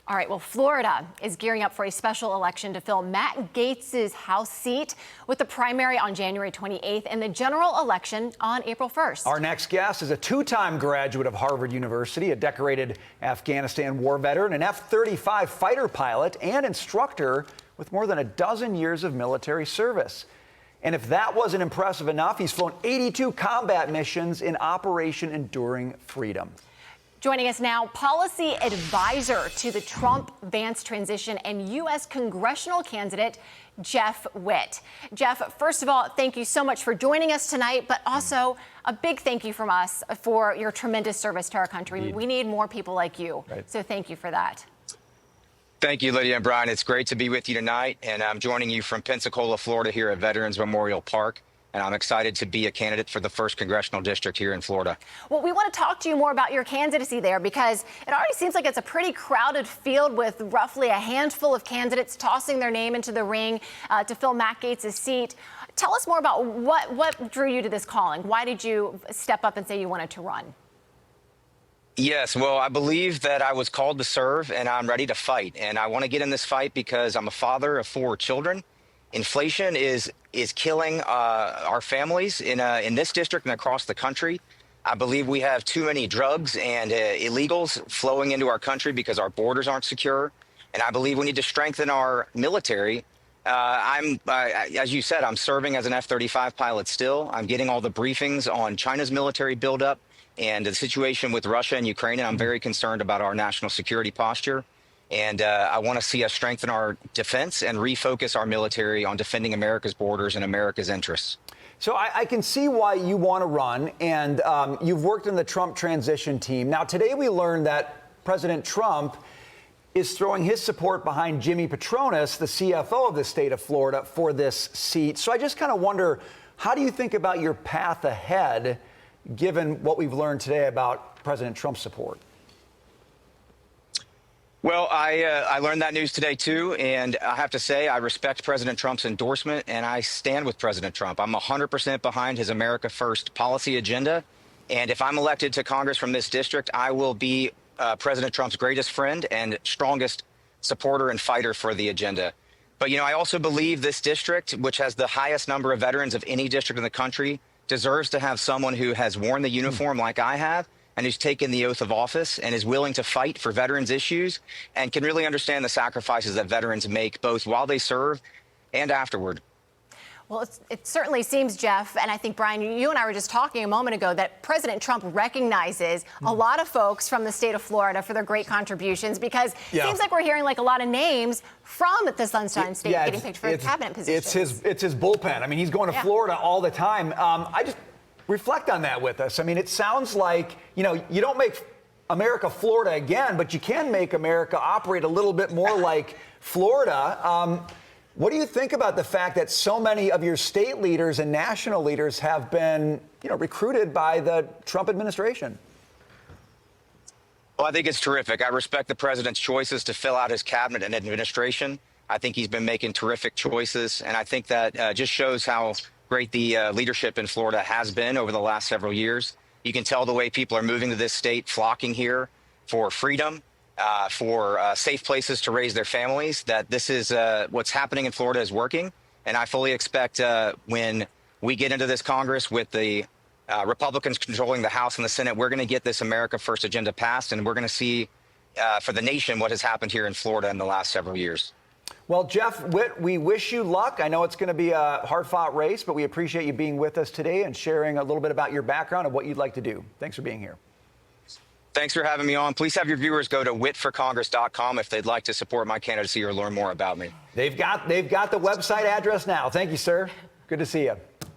All right, well, Florida is gearing up for a special election to fill Matt Gaetz's House seat, with the primary on January 28th and the general election on April 1st. Our next guest is a two-time graduate of Harvard University, a decorated Afghanistan war veteran, an F-35 fighter pilot, and instructor with more than a dozen years of military service. And if that wasn't impressive enough, he's flown 82 combat missions in Operation Enduring Freedom. Joining us now, policy advisor to the Trump-Vance transition and U.S. congressional candidate, Jeff Witt. Jeff, first of all, thank you so much for joining us tonight, but also a big thank you from us for your tremendous service to our country. Indeed. We need more people like you, right. So thank you for that. Thank you, Lydia and Brian. It's great to be with you tonight, and I'm joining you from Pensacola, Florida, here at Veterans Memorial Park. And I'm excited to be a candidate for the 1st Congressional District here in Florida. Well, we want to talk to you more about your candidacy there, because it already seems like it's a pretty crowded field with roughly a handful of candidates tossing their name into the ring to fill Matt Gaetz's seat. Tell us more about what drew you to this calling. Why did you step up and say you wanted to run? Yes, well, I believe that I was called to serve, and I'm ready to fight. And I want to get in this fight because I'm a father of 4 children. Inflation is killing our families in this district and across the country. I believe we have too many drugs and illegals flowing into our country because our borders aren't secure. And I believe we need to strengthen our military. As you said, I'm serving as an F-35 pilot still. I'm getting all the briefings on China's military buildup and the situation with Russia and Ukraine. And I'm very concerned about our national security posture. And I want to see us strengthen our defense and refocus our military on defending America's borders and America's interests. So I can see why you want to run, and you've worked in the Trump transition team. Now, today we learned that President Trump is throwing his support behind Jimmy Patronis, the CFO of the state of Florida, for this seat. So I just kind of wonder, how do you think about your path ahead, given what we've learned today about President Trump's support? Well, I learned that news today, too, and I have to say I respect President Trump's endorsement, and I stand with President Trump. I'm 100% behind his America First policy agenda, and if I'm elected to Congress from this district, I will be President Trump's greatest friend and strongest supporter and fighter for the agenda. But, you know, I also believe this district, which has the highest number of veterans of any district in the country, deserves to have someone who has worn the uniform like I have, and who's taken the oath of office and is willing to fight for veterans' issues and can really understand the sacrifices that veterans make both while they serve and afterward. Well, it certainly seems, Jeff, and I think, Brian, you and I were just talking a moment ago, that President Trump recognizes a lot of folks from the state of Florida for their great contributions, because it seems like we're hearing like a lot of names from the Sunshine State getting picked for cabinet positions. It's his bullpen. I mean, he's going to Florida all the time. I just reflect on that with us. I mean, it sounds like, you know, you don't make America Florida again, but you can make America operate a little bit more like Florida. What do you think about the fact that so many of your state leaders and national leaders have been, you know, recruited by the Trump administration? Well, I think it's terrific. I respect the president's choices to fill out his cabinet and administration. I think he's been making terrific choices, and I think that just shows how great the leadership in Florida has been over the last several years. You can tell the way people are moving to this state, flocking here for freedom, for safe places to raise their families, that this is what's happening in Florida is working. And I fully expect when we get into this Congress with the Republicans controlling the House and the Senate, we're going to get this America First agenda passed, and we're going to see for the nation what has happened here in Florida in the last several years. Well, Jeff Witt, we wish you luck. I know it's going to be a hard-fought race, but we appreciate you being with us today and sharing a little bit about your background and what you'd like to do. Thanks for being here. Thanks for having me on. Please have your viewers go to witforcongress.com if they'd like to support my candidacy or learn more about me. They've got the website address now. Thank you, sir. Good to see you.